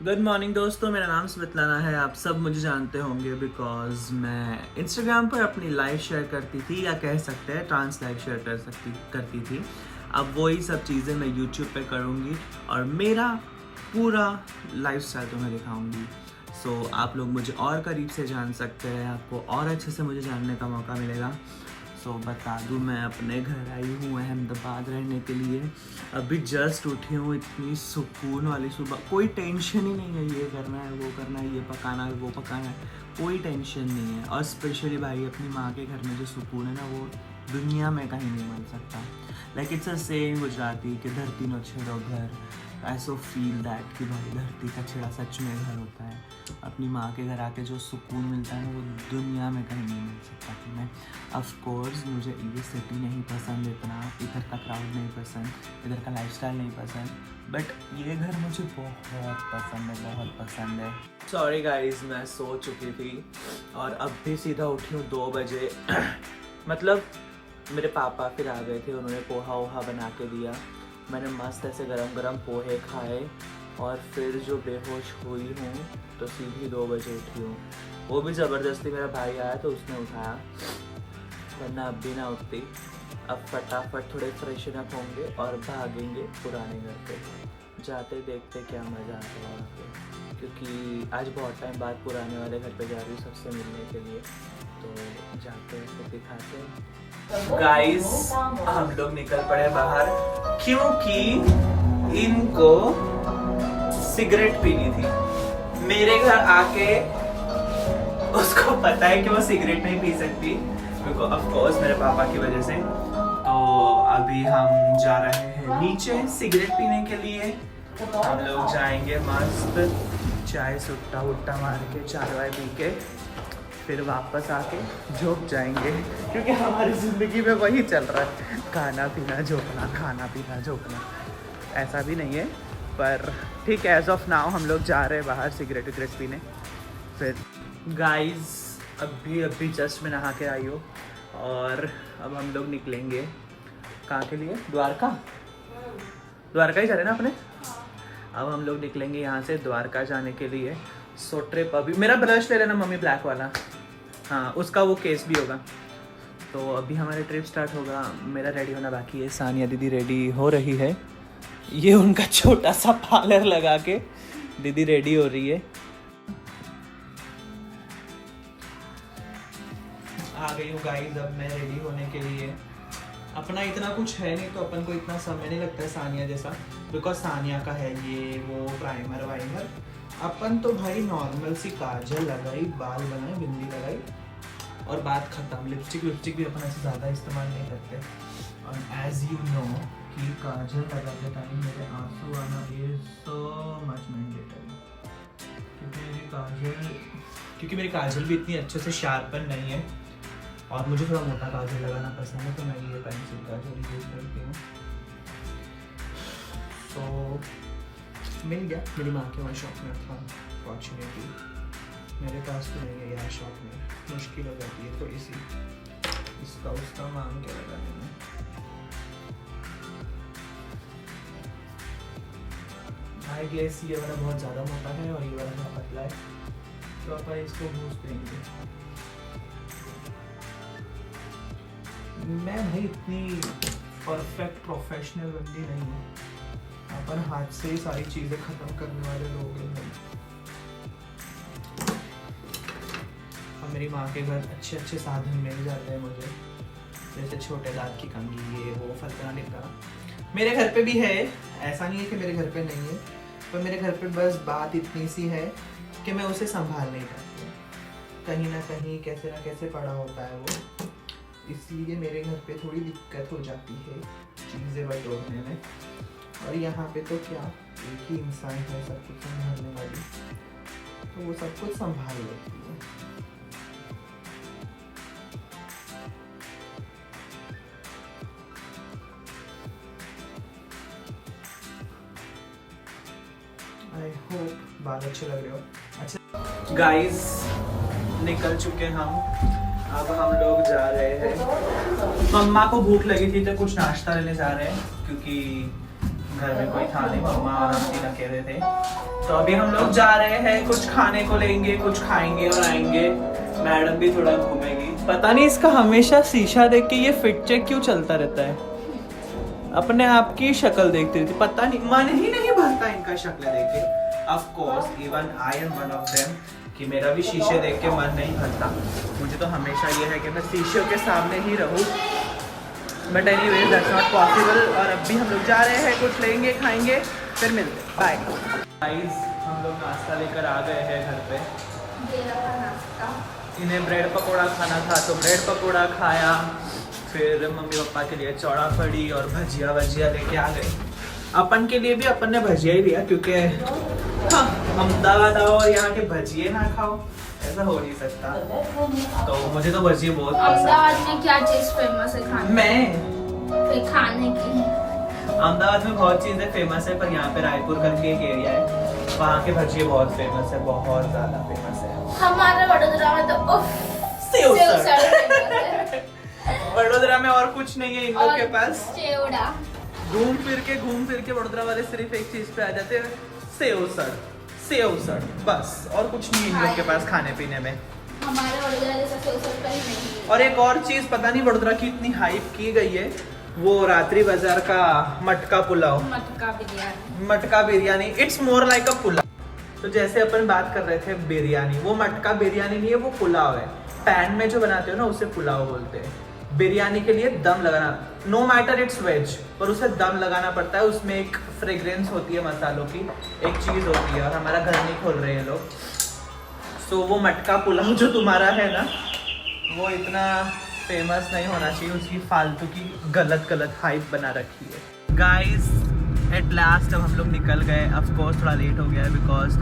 Good morning दोस्तों, मेरा नाम स्मितलाना है। आप सब मुझे जानते होंगे बिकॉज मैं इंस्टाग्राम पर अपनी लाइफ शेयर करती थी, या कह सकते हैं ट्रांस लाइफ शेयर करती थी। अब वही सब चीज़ें मैं यूट्यूब पे करूँगी और मेरा पूरा लाइफस्टाइल तुम्हें दिखाऊंगी। सो आप लोग मुझे और करीब से जान सकते हैं, आपको और अच्छे से मुझे जानने का मौका मिलेगा। बता दूँ, मैं अपने घर आई हूँ अहमदाबाद रहने के लिए। अभी जस्ट उठी हूँ, इतनी सुकून वाली सुबह, कोई टेंशन ही नहीं है। ये करना है, वो करना है, ये पकाना है, वो पकाना है, कोई टेंशन नहीं है। और स्पेशली भाई अपनी माँ के घर में जो सुकून है ना, वो दुनिया में कहीं नहीं मिल सकता। Like it's a saying Gujarati कि धरती नो छेड़ो घर। आई सो फील दैट कि भाई धरती का छेड़ा सच में घर होता है। अपनी माँ के घर आके जो सुकून मिलता है ना, वो दुनिया में कहीं नहीं मिल सकता। कि मैं ऑफकोर्स मुझे ये सिटी नहीं पसंद इतना, इधर का क्राउड नहीं पसंद, इधर का लाइफस्टाइल नहीं पसंद, बट ये घर मुझे बहुत पसंद है, बहुत पसंद है। सॉरी गाइज, मैं सो चुकी थी और अब भी सीधा उठी हूँ 2 बजे। मतलब मेरे पापा फिर आ गए थे, उन्होंने पोहा वोहा बना के दिया। मैंने मस्त ऐसे गरम गरम पोहे खाए और फिर जो बेहोश हुई हूँ तो सीधी 2 बजे उठी हूँ। वो भी ज़बरदस्ती, मेरा भाई आया तो उसने उठाया, वरना अब भी ना उठती। अब फटाफट थोड़े फ्रेशन अप होंगे और भागेंगे पुराने घर पे। जाते देखते क्या मज़ा आता है वहाँ पे, क्योंकि आज बहुत टाइम बाद पुराने वाले घर पे जा रही हूँ सबसे मिलने के लिए। तो जाते हैं तो दिखाते हैं। गाइस हम लोग निकल पड़े बाहर क्योंकि इनको सिगरेट पीनी थी। मेरे घर आके उसको पता है कि वो सिगरेट नहीं पी सकती, बिकॉज ऑफ कोर्स मेरे पापा की वजह से। तो अभी हम जा रहे हैं नीचे सिगरेट पीने के लिए। हम लोग जाएंगे मस्त चाय सुट्टा वुट्टा मार के, चाय वाय पी के, फिर वापस आके झोंक जाएंगे, क्योंकि हमारी ज़िंदगी में वही चल रहा है, खाना पीना झोंकना, खाना पीना झोंकना। ऐसा भी नहीं है, पर ठीक है, एज ऑफ नाउ हम लोग जा रहे हैं बाहर सिगरेट विगरेट पीने। फिर गाइस अभी जस्ट मैं नहा के आई हूँ और अब हम लोग निकलेंगे कहाँ के लिए? द्वारका ही जा रहे हैं ना अपने। अब हम लोग निकलेंगे यहाँ से द्वारका जाने के लिए। सो ट्रिप, अभी मेरा ब्रश ले लेना मम्मी, ब्लैक वाला, हाँ उसका वो केस भी होगा। तो अभी हमारा ट्रिप स्टार्ट होगा। मेरा रेडी होना बाकी है, सानिया दीदी रेडी हो रही है। ये उनका छोटा सा पार्लर लगा के दीदी रेडी हो रही है। आ गई हूँ गाइस, अब मैं रेडी होने के लिए। अपना इतना कुछ है नहीं, तो अपन को इतना समय नहीं लगता है सानिया जैसा, बिकॉज सानिया का है ये वो प्राइमर वाइमर। अपन तो भाई नॉर्मल सी काजल लगाई, बाल बनाए, बिंदी लगाई और बात खत्म। लिपस्टिक भी अपन ऐसे ज़्यादा इस्तेमाल नहीं करते। और एज यू नो कि काजल लगाते टाइम मेरे आंसू आना इज सो मच मैंडेटरी, क्योंकि मेरी काजल भी इतनी अच्छे से शार्पन नहीं है और मुझे थोड़ा मोटा काजल लगाना पसंद है, तो मैं ये पेंसिल काजल यूज़ करती हूँ। तो मिल गया, मेरी माँ के वहाँ शॉप में था, फॉर्चुनेटली। मेरे पास तो नहीं है यार, शॉप में मुश्किल हो जाती है थोड़ी सी इसका उसका मांग के लगाने में। आई गेस ये वाला बहुत ज़्यादा मोटा है और ये वाला बहुत पतला है, तो अपन इसको भूज देंगे। मैं भाई इतनी परफेक्ट प्रोफेशनल बंदी नहीं हूँ, अपन हाथ से ही सारी चीज़ें ख़त्म करने वाले लोग हैं। और मेरी माँ के घर अच्छे अच्छे साधन मिल जाते हैं मुझे, जैसे छोटे दांत की कंघी, ये वो फलना निकला। मेरे घर पे भी है, ऐसा नहीं है कि मेरे घर पे नहीं है, पर मेरे घर पे बस बात इतनी सी है कि मैं उसे संभाल नहीं पाती। कहीं ना कहीं कैसे ना कैसे पड़ा होता है वो, इसलिए मेरे घर पे थोड़ी दिक्कत हो जाती है चीज़ें बटोरने में। और यहाँ पे तो क्या, एक ही इंसान है सब कुछ संभालने वाली, तो वो सब कुछ संभाल लेती है। आई होप बाल अच्छे लग रहे हो। अच्छा गाइस, निकल चुके हम, अब हम लोग जा रहे हैं। मम्मा को भूख लगी थी तो कुछ नाश्ता लेने जा रहे हैं, क्योंकि घर में कोई था नहीं, मम्मा और आंटी अकेले थे। तो अभी हम लोग जा रहे हैं, कुछ खाने को लेंगे, कुछ खाएंगे और आएंगे। मैडम भी थोड़ा घूमेगी। पता नहीं इसका हमेशा शीशा देख के ये फिट चेक क्यों चलता रहता है। अपने आप की शक्ल देखती रहती, पता नहीं, मन ही नहीं भरता इनका शक्ल देख के। Of course even I am one of them कि मेरा भी शीशे देख के मन नहीं भरता। मुझे तो हमेशा ये है कि मैं शीशे के सामने ही रहूं, but anyways that's not possible. और अभी हम लोग जा रहे हैं, कुछ लेंगे, खाएंगे, फिर मिलते हैं। बाय गाइस, हम लोग नाश्ता लेकर आ गए हैं घर पे। इन्हें ब्रेड पकोड़ा खाना था तो ब्रेड पकोड़ा खाया, फिर मम्मी पापा के लिए चौड़ा पड़ी और भजिया वजिया लेके आ गए। अपन के लिए भी अपन ने भजिया ही लिया, क्योंकि हाँ, अहमदाबाद आओ और यहाँ के भजिए ना खाओ, ऐसा हो नहीं सकता। तो मुझे तो भजिए बहुत पसंद है। अहमदाबाद में क्या चीज फेमस है खाने की? अहमदाबाद में बहुत चीजें फेमस है, पर यहाँ पे रायपुर करके एक एरिया है, वहाँ के भजिए बहुत फेमस है, बहुत ज्यादा फेमस है। हमारे वडोदरा में तो सेव वडोदरा में और कुछ नहीं है इन लोग के पास। घूम फिर के वडोदरा वाले सिर्फ एक चीज पे आ जाते हैं, सेव सड़, बस और कुछ नहीं इन लोग के पास खाने पीने में। हमारे वडोदरा जैसा सेव सड़ कहीं नहीं है। और एक और चीज, पता नहीं वडोदरा की इतनी हाइप की गई है, वो रात्रि बाजार का मटका पुलाव, मटका बिरयानी। इट्स मोर लाइक अ पुलाव। तो जैसे अपन बात कर रहे थे बिरयानी, वो मटका बिरयानी नहीं है, वो पुलाव है। पैन में जो बनाते हो ना, उसे पुलाव बोलते हैं। बिरयानी के लिए दम लगाना, नो मैटर इट्स वेज, पर उसे दम लगाना पड़ता है। उसमें एक फ्रेग्रेंस होती है मसालों की, एक चीज होती है, और हमारा घर नहीं खोल रहे हैं लोग। सो वो मटका पुलाव जो तुम्हारा है ना, वो इतना फेमस नहीं होना चाहिए, उसकी फालतू की गलत हाइप बना रखी है। गाइस एट लास्ट अब हम लोग निकल गए। ऑफ कोर्स थोड़ा लेट हो गया है, बिकॉज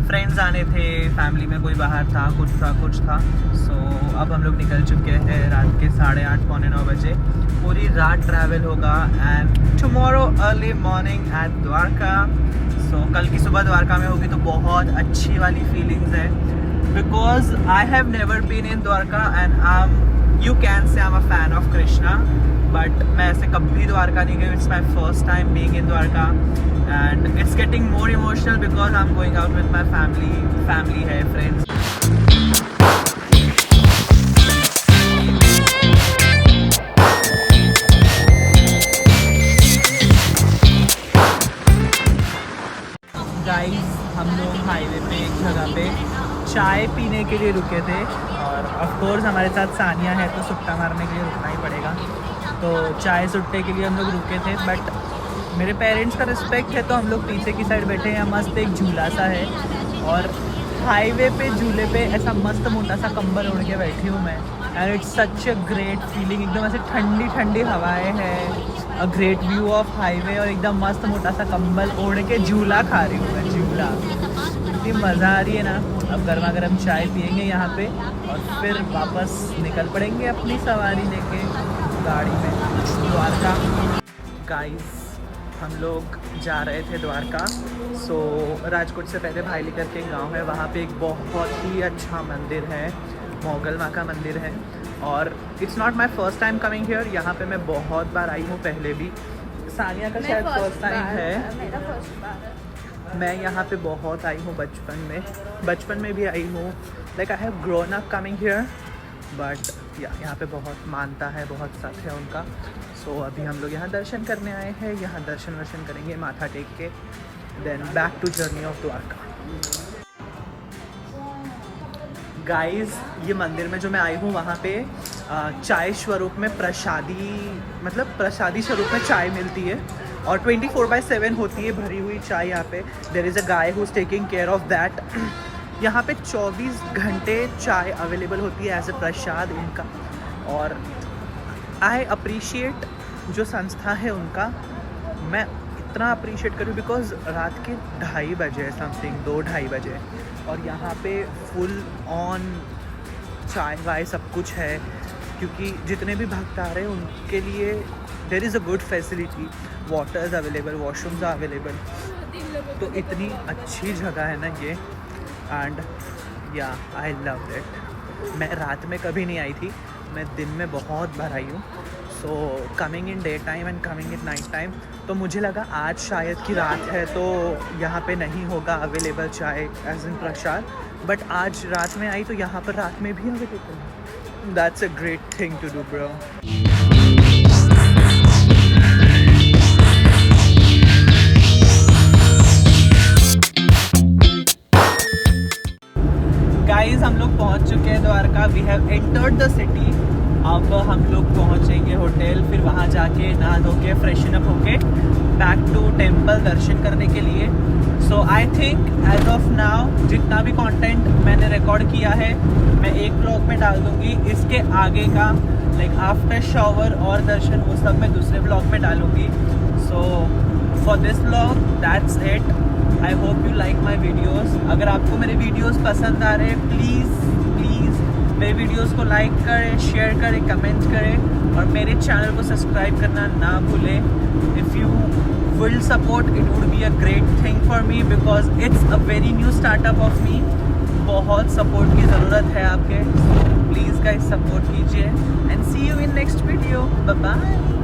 फ्रेंड्स आने थे, फैमिली में कोई बाहर था, कुछ था। सो अब हम लोग निकल चुके हैं रात के 8:30 पौने 9 बजे। पूरी रात ट्रैवल होगा and tomorrow early morning at Dwarka. So कल की सुबह द्वारका में होगी, तो बहुत अच्छी वाली फीलिंग्स है, because I have never been in Dwarka and you can say I am a fan of Krishna, but मैं ऐसे कभी द्वारका नहीं गई। It's my first time being in Dwarka and it's getting more emotional because I am going out with my family है, friends. Guys हम लोग highway पे एक जगह पे चाय पीने के लिए रुके थे, और ऑफ कोर्स हमारे साथ सानिया है, तो सुट्टा मारने के लिए रुकना ही पड़ेगा। तो चाय सुट्टे के लिए हम लोग रुके थे, बट मेरे पेरेंट्स का रिस्पेक्ट है, तो हम लोग पीछे की साइड बैठे हैं। मस्त एक झूला सा है, और हाईवे पे झूले पे ऐसा मस्त मोटा सा कंबल ओढ़ के बैठी हूँ मैं, and it's such a great feeling. एकदम ऐसे ठंडी ठंडी हवाएं हैं, a great view of highway, और एकदम मस्त मोटा सा कंबल ओढ़ के झूला खा रही हूँ मैं, झूला। इतनी मज़ा आ रही है ना। अब गर्मा गर्म चाय पियेंगे यहाँ पे, और फिर वापस निकल पड़ेंगे अपनी सवारी लेके गाड़ी में द्वारका। गाइस हम लोग जा रहे थे द्वारका। सो राजकोट से पहले भाईली करके एक गाँव है, वहाँ पे एक बहुत ही अच्छा मंदिर है, मोगल माँ का मंदिर है। और it's not my first time coming here, यहाँ पे मैं बहुत बार आई हूँ पहले भी। सानिया का शायद फर्स्ट टाइम है, मेरा फर्स्ट बार है। मैं यहाँ पे बहुत आई हूँ बचपन में भी आई हूँ। Like I have grown up coming here, but यहाँ पे बहुत मानता है, बहुत सच है उनका। सो अभी हम लोग यहाँ दर्शन करने आए हैं, यहाँ दर्शन वर्शन करेंगे माथा टेक के, then back to journey of Dwarka. Guys ये मंदिर में जो मैं आई हूँ, वहाँ पे चाय स्वरूप में प्रसादी स्वरूप में चाय मिलती है, और 24/7 होती है भरी हुई चाय यहाँ पे। There is a guy who is taking care of that. यहाँ पे 24 घंटे चाय अवेलेबल होती है एज ए प्रसाद इनका। और आई अप्रिशिएट जो संस्था है उनका, मैं इतना अप्रिशिएट करूँ, बिकॉज रात के 2:30 बजे समथिंग, 2-2:30 बजे, और यहाँ पे फुल ऑन चाय वाय सब कुछ है, क्योंकि जितने भी भक्त आ रहे हैं उनके लिए there is a good facility, waters available, washrooms available. तो इतनी अच्छी जगह है ना ये, एंड या आई लव इट। मैं रात में कभी नहीं आई थी, मैं दिन में बहुत बार आई हूँ। So coming in day time and coming in night time. तो मुझे लगा आज शायद की रात है तो यहाँ पे नहीं होगा अवेलेबल चाय एज इन प्रसाद, बट आज रात में आई तो यहाँ पर रात में भी अवेलेबल है। That's a great thing to do bro. Guys हम लोग पहुंच चुके हैं Dwarka. We have entered the city. अब हम लोग पहुंचेंगे होटल, फिर वहां जाके नहा धो के फ्रेशन अप होके बैक टू टेम्पल दर्शन करने के लिए। So I think as of now जितना भी कंटेंट मैंने रिकॉर्ड किया है मैं एक ब्लॉग में डाल दूंगी। इसके आगे का लाइक आफ्टर शॉवर और दर्शन वो सब मैं दूसरे ब्लॉग में डालूंगी। So for this blog that's it. I hope you like my videos. अगर आपको मेरे वीडियोज़ पसंद आ रहे हैं प्लीज़ मेरे वीडियोस को लाइक करें, शेयर करें, कमेंट करें और मेरे चैनल को सब्सक्राइब करना ना भूलें। If you will support it would be a great thing for me because it's a very new startup of me. बहुत सपोर्ट की ज़रूरत है आपके। प्लीज़ गाइस सपोर्ट कीजिए and see you in next video. Bye bye.